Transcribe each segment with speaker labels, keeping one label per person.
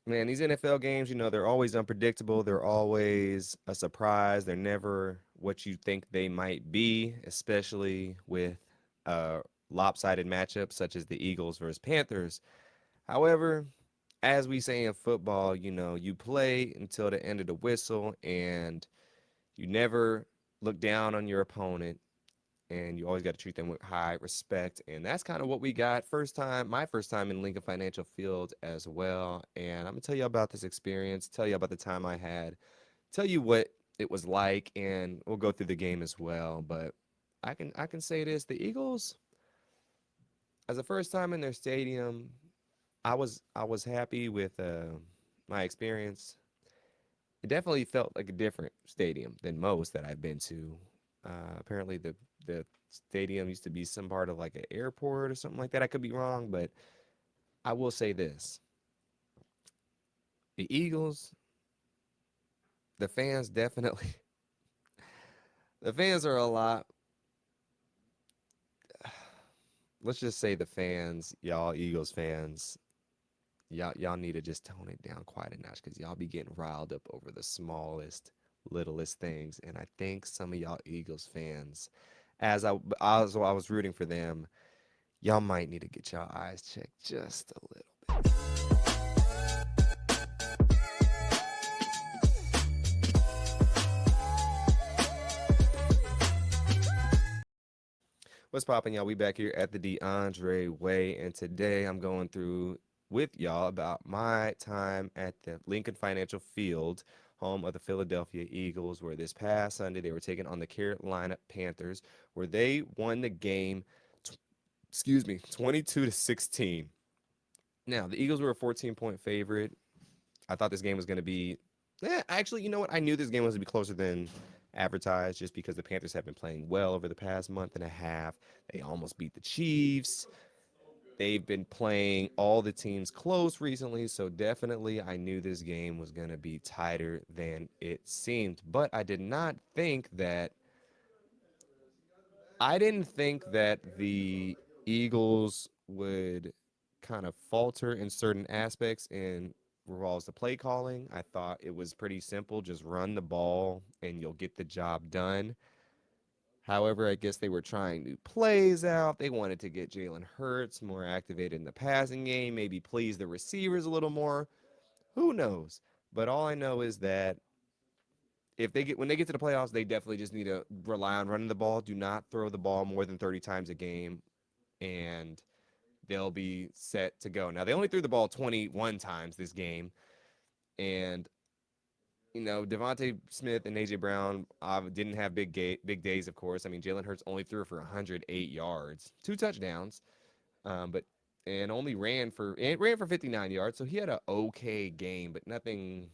Speaker 1: Man, these NFL games, they're always unpredictable. They're always a surprise. They're never what you think they might be, especially with uh, lopsided matchups such as the Eagles versus Panthers. However, as we say in football, you play until the end of the whistle and you never look down on your opponent and you always got to treat them with high respect. And that's kind of what we got my first time in Lincoln Financial Field as well. And I'm gonna tell you about this experience, tell you about the time I had, tell you what it was like, and we'll go through the game as well. But I can say this: the Eagles, as a first time in their stadium, I was happy with my experience. It definitely felt like a different stadium than most that I've been to. Apparently, the stadium used to be some part of like an airport or something like that. I could be wrong, but I will say this: the Eagles, the fans definitely, the fans are a lot. Let's just say the fans, y'all Eagles fans, y'all need to just tone it down quite a notch because y'all be getting riled up over the smallest, littlest things. And I think some of y'all Eagles fans, as I was rooting for them, y'all might need to get y'all eyes checked just a little bit. What's poppin', y'all? We back here at the DeAndre Way, and today I'm going through with y'all about my time at the Lincoln Financial Field, home of the Philadelphia Eagles, where this past Sunday they were taking on the Carolina Panthers, where they won the game, t- 22-16. Now, the Eagles were a 14-point favorite. I thought this game was going to be. Actually, you know what? I knew this game was going to be closer than advertised just because the Panthers have been playing well over the past month and a half. They almost beat the Chiefs. They've been playing all the teams close recently, so definitely I knew this game was going to be tighter than it seemed. But I didn't think that the Eagles would kind of falter in certain aspects in revolves to play calling. I thought it was pretty simple, just run the ball and you'll get the job done. However, I guess they were trying new plays out. They wanted to get Jalen Hurts more activated in the passing game, maybe please the receivers a little more. Who knows? But all I know is that if they get when they get to the playoffs, they definitely just need to rely on running the ball. Do not throw the ball more than 30 times a game, and they'll be set to go. Now they only threw the ball 21 times this game, and Devontae Smith and AJ Brown didn't have big days, of course. I mean, Jalen Hurts only threw for 108 yards, two touchdowns, but and only ran for 59 yards, so he had an okay game, but nothing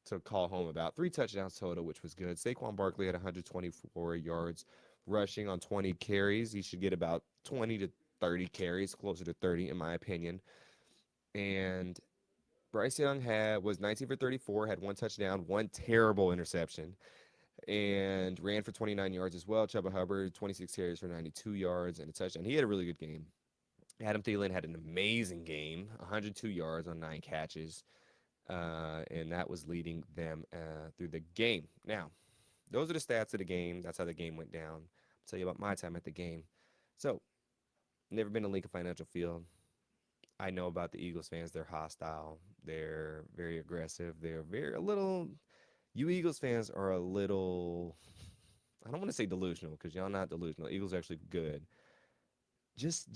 Speaker 1: to call home about. Three touchdowns total, which was good. Saquon Barkley had 124 yards rushing on 20 carries. He should get about 20 to 30 carries, closer to 30 in my opinion. And Bryce Young was 19 for 34, had one touchdown, one terrible interception, and ran for 29 yards as well. Chuba Hubbard, 26 carries for 92 yards and a touchdown. He had a really good game. Adam Thielen had an amazing game, 102 yards on nine catches, and that was leading them through the game. Now, those are the stats of the game. That's how the game went down. I'll tell you about my time at the game. So, never been to Lincoln Financial Field. I know about the Eagles fans. They're hostile. They're very aggressive. They're very a little. You Eagles fans are a little. I don't want to say delusional because y'all not delusional. Eagles are actually good. Just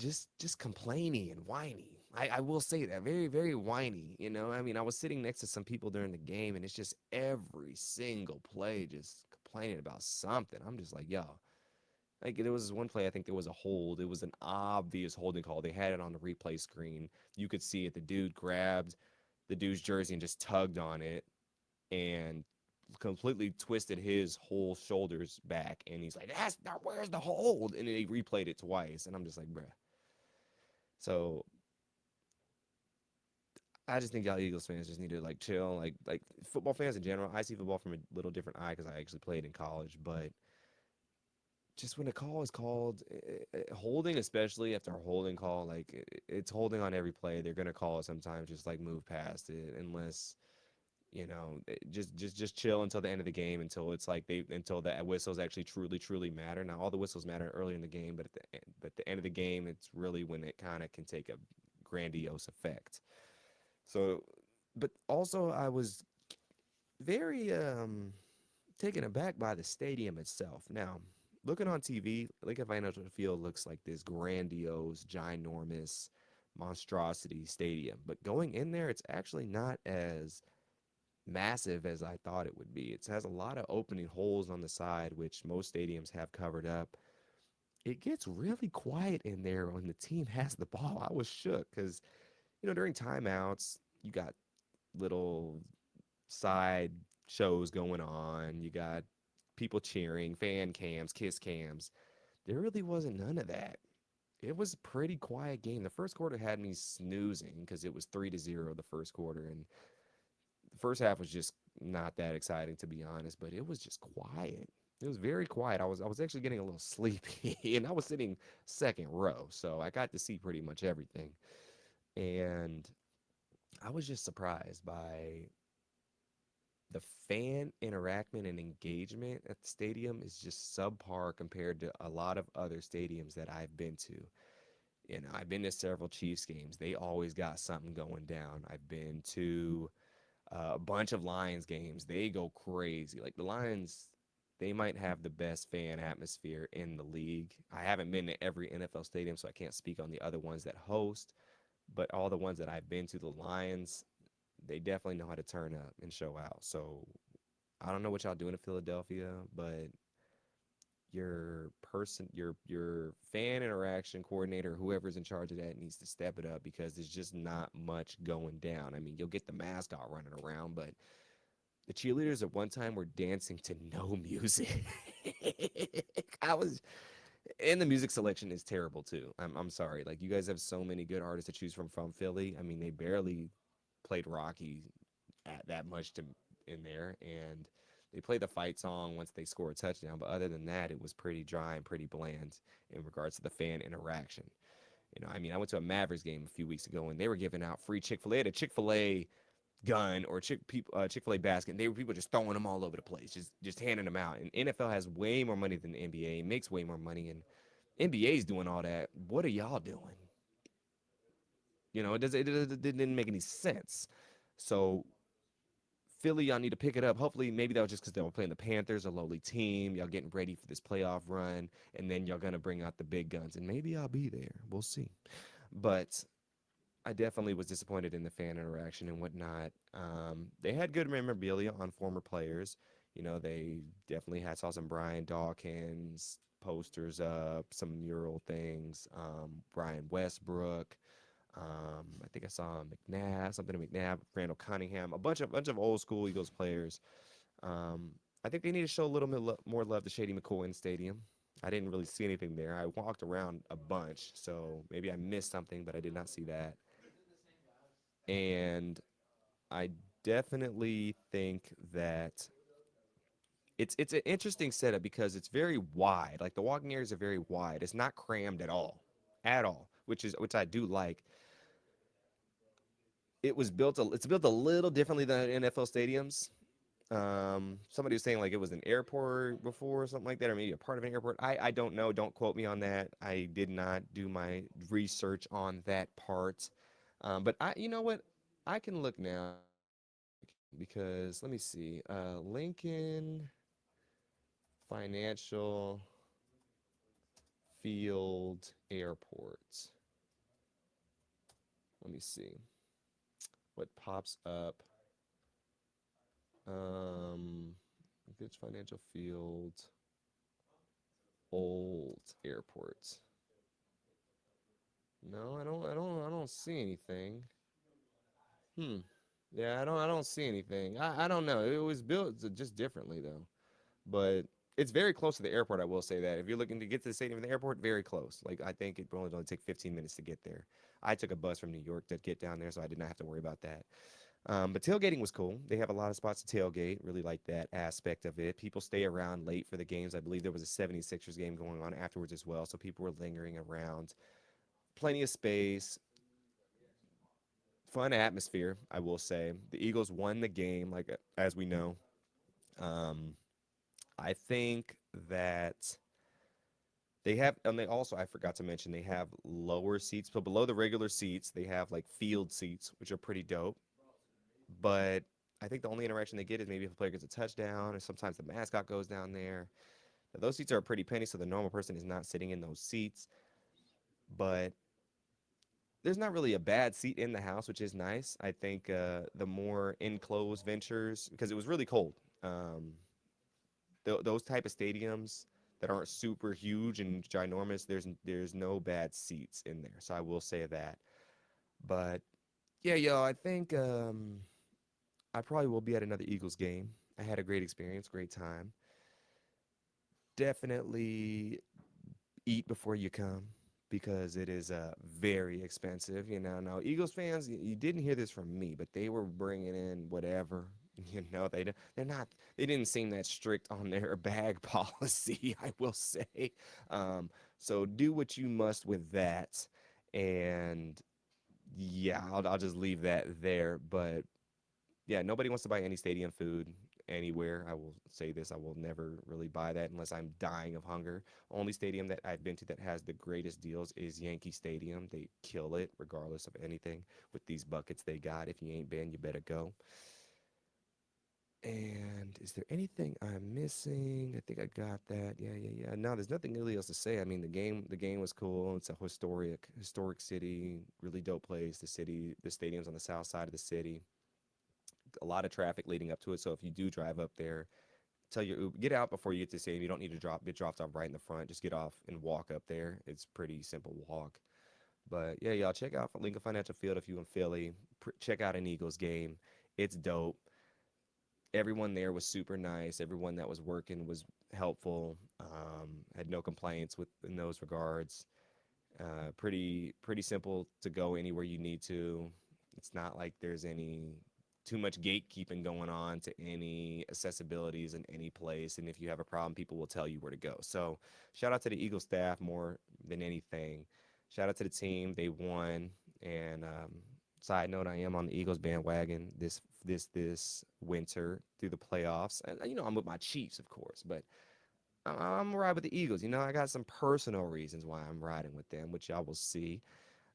Speaker 1: complaining and whiny. I will say that very very whiny. I mean, I was sitting next to some people during the game, and it's just every single play just complaining about something. I'm just like, yo, like there was one play, I think there was a hold. It was an obvious holding call. They had it on the replay screen. You could see it. The dude grabbed the dude's jersey and just tugged on it and completely twisted his whole shoulders back. And he's like, "That's not where's the hold?" And then he replayed it twice. And I'm just like, bruh. So I just think y'all Eagles fans just need to like chill. Like football fans in general. I see football from a little different eye because I actually played in college, but just when a call is called, holding, especially after a holding call, like it's holding on every play. They're gonna call it sometimes, just like move past it, unless just chill until the end of the game, until it's like they until the whistles actually truly matter. Now all the whistles matter early in the game, but at the end of the game, it's really when it kind of can take a grandiose effect. So, but also I was very taken aback by the stadium itself. Now, looking on TV, Lincoln Financial Field looks like this grandiose, ginormous monstrosity stadium. But going in there, it's actually not as massive as I thought it would be. It has a lot of opening holes on the side, which most stadiums have covered up. It gets really quiet in there when the team has the ball. I was shook because, during timeouts, you got little side shows going on. You got people cheering, fan cams, kiss cams. There really wasn't none of that. It was a pretty quiet game. The first quarter had me snoozing because it was 3-0 the first quarter, and the first half was just not that exciting to be honest. But it was just quiet. It was very quiet. I was actually getting a little sleepy, and I was sitting second row, so I got to see pretty much everything. And I was just surprised by the fan interaction and engagement at the stadium is just subpar compared to a lot of other stadiums that I've been to. I've been to several Chiefs games. They always got something going down. I've been to a bunch of Lions games. They go crazy. Like the Lions, they might have the best fan atmosphere in the league. I haven't been to every NFL stadium, so I can't speak on the other ones that host. But all the ones that I've been to, the Lions, they definitely know how to turn up and show out. So I don't know what y'all doing in Philadelphia, but your fan interaction coordinator, whoever's in charge of that, needs to step it up because there's just not much going down. I mean, you'll get the mascot running around, but the cheerleaders at one time were dancing to no music. I was, and the music selection is terrible too. I'm sorry. Like you guys have so many good artists to choose from Philly. I mean, they barely played Rocky at that much to in there, and they play the fight song once they score a touchdown. But other than that, it was pretty dry and pretty bland in regards to the fan interaction. I mean, I went to a Mavericks game a few weeks ago, and they were giving out free Chick-fil-A. They had a Chick-fil-A gun or Chick-fil-A basket, and they were people just throwing them all over the place, just handing them out. And NFL has way more money than the NBA, makes way more money, and NBA's doing all that. What are y'all doing? It didn't make any sense. So Philly, y'all need to pick it up. Hopefully, maybe that was just because they were playing the Panthers, a lowly team. Y'all getting ready for this playoff run, and then y'all gonna bring out the big guns, and maybe I'll be there. We'll see. But I definitely was disappointed in the fan interaction and whatnot. They had good memorabilia on former players. They definitely had saw some Brian Dawkins posters up, some mural things. Brian Westbrook. I think I saw McNabb, something to McNabb, Randall Cunningham, a bunch of old school Eagles players. Um, I think they need to show a little bit more love to Shady McCoy in Stadium. I didn't really see anything there. I walked around a bunch, so maybe I missed something, but I did not see that. And I definitely think that it's an interesting setup because it's very wide. Like the walking areas are very wide. It's not crammed at all, which I do like. It's built a little differently than NFL stadiums. Somebody was saying like it was an airport before or something like that, or maybe a part of an airport. I don't know. Don't quote me on that. I did not do my research on that part. But you know what? I can look now because let me see. Lincoln Financial Field Airport. Let me see what pops up. Um, Lincoln Financial Field Old Airport. No, I don't see anything. Hmm. Yeah, I don't see anything. I don't know. It was built just differently though. But it's very close to the airport, I will say that. If you're looking to get to the stadium from the airport, very close. Like I think it will only take 15 minutes to get there. I took a bus from New York to get down there, so I did not have to worry about that. But tailgating was cool. They have a lot of spots to tailgate. Really like that aspect of it. People stay around late for the games. I believe there was a 76ers game going on afterwards as well. So people were lingering around. Plenty of space, fun atmosphere, I will say. The Eagles won the game, like as we know. Um, I think that they have, and they also, I forgot to mention, they have lower seats. So below the regular seats, they have like field seats, which are pretty dope. But I think the only interaction they get is maybe if a player gets a touchdown, or sometimes the mascot goes down there. Now, those seats are a pretty penny, so the normal person is not sitting in those seats. But there's not really a bad seat in the house, which is nice. I think the more enclosed ventures, because it was really cold. Um, those type of stadiums that aren't super huge and ginormous, there's no bad seats in there. So I will say that. But yeah, yo, I think I probably will be at another Eagles game. I had a great experience, great time. Definitely eat before you come because it is very expensive. Now Eagles fans, you didn't hear this from me, but they were bringing in whatever. They're not. They didn't seem that strict on their bag policy. I will say. Um, so do what you must with that, and yeah, I'll just leave that there. But yeah, nobody wants to buy any stadium food anywhere. I will say this, I will never really buy that unless I'm dying of hunger. Only stadium that I've been to that has the greatest deals is Yankee Stadium. They kill it regardless of anything with these buckets they got. If you ain't been, you better go. And is there anything I'm missing? I think I got that. Yeah. No, there's nothing really else to say. I mean, the game was cool. It's a historic city, really dope place. The stadium's on the south side of the city. A lot of traffic leading up to it. So if you do drive up there, tell your Uber, get out before you get to stadium. You don't need to get dropped off right in the front. Just get off and walk up there. It's pretty simple walk. But yeah, y'all check out Lincoln Financial Field if you in Philly. Check out an Eagles game. It's dope. Everyone there was super nice. Everyone that was working was helpful. Had no complaints with in those regards. Pretty simple to go anywhere you need to. It's not like there's any too much gatekeeping going on to any accessibilities in any place. And if you have a problem, people will tell you where to go. So shout out to the Eagle staff more than anything. Shout out to the team. They won. And side note, I am on the Eagles bandwagon this winter through the playoffs. And I'm with my Chiefs, of course, but I'm riding with the Eagles. I got some personal reasons why I'm riding with them, which y'all will see.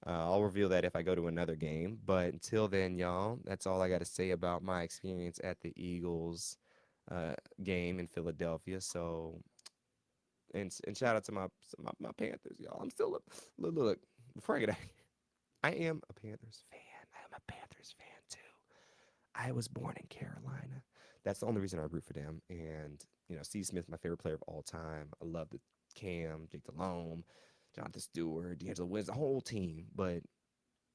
Speaker 1: I'll reveal that if I go to another game. But until then, y'all, that's all I got to say about my experience at the Eagles uh, game in Philadelphia. So, and shout out to my Panthers, y'all. I'm still look before I get out. I am a Panthers fan. I am a Panthers fan too. I was born in Carolina. That's the only reason I root for them. And Steve Smith, my favorite player of all time. I love the Cam, Jake Delhomme, Jonathan Stewart, D'Angelo Wins, the whole team. But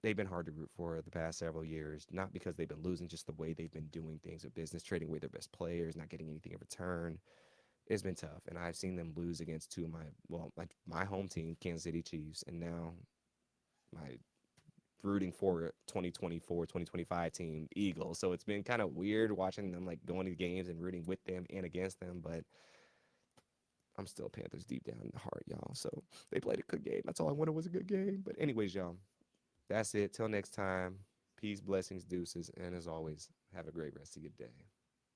Speaker 1: they've been hard to root for the past several years, not because they've been losing, just the way they've been doing things with business, trading away their best players, not getting anything in return. It's been tough, and I've seen them lose against two of like my home team, Kansas City Chiefs, and now my rooting for 2024, 2025 team, Eagles. So it's been kind of weird watching them like going to games and rooting with them and against them, but I'm still Panthers deep down in the heart, y'all. So they played a good game. That's all I wanted was a good game. But anyways, y'all, that's it. Till next time. Peace, blessings, deuces, and as always, have a great rest of your day.